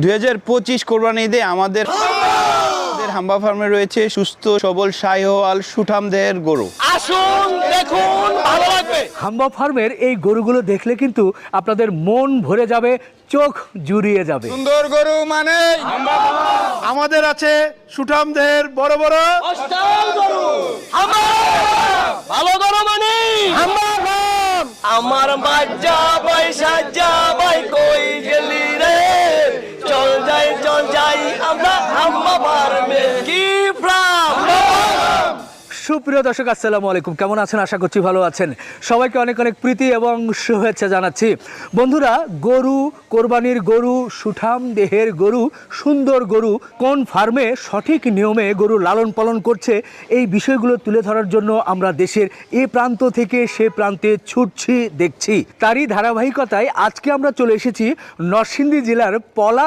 2025 কোরবানি ঈদে আমাদের হাম্বা ফার্মে রয়েছে সুস্থ সবল শাহিওয়াল সুঠাম দেহের গরু। আসুন দেখুন, ভালো লাগবে। হাম্বা ফার্মের এই গরুগুলো দেখলে কিন্তু আপনাদের মন ভরে যাবে, চোখ জুড়িয়ে যাবে। সুন্দর গরু মানে আমাদের আছে সুঠাম দেহের বড় বড় অস্টাল গরু, ভালো গরু মানে আমার বাচ্চা পয়সা যাবাই কই গেলি রে, চল যাই আমরা হাম্বা ফার্মে। কি ফার্ম? সুপ্রিয় দর্শক, আসসালামু আলাইকুম। কেমন আছেন? আশা করছি ভালো আছেন। সবাইকে অনেক অনেক প্রীতি এবং শুভেচ্ছা জানাচ্ছি। বন্ধুরা, গরু, কোরবানির গরু, সুঠাম দেহের গরু, সুন্দর গরু কোন ফার্মে সঠিক নিয়মে গরু লালন পালন করছে, এই বিষয়গুলো তুলে ধরার জন্য আমরা দেশের এ প্রান্ত থেকে সে প্রান্তে ছুটছি, দেখছি। তারই ধারাবাহিকতায় আজকে আমরা চলে এসেছি নরসিংদী জেলার পলাশ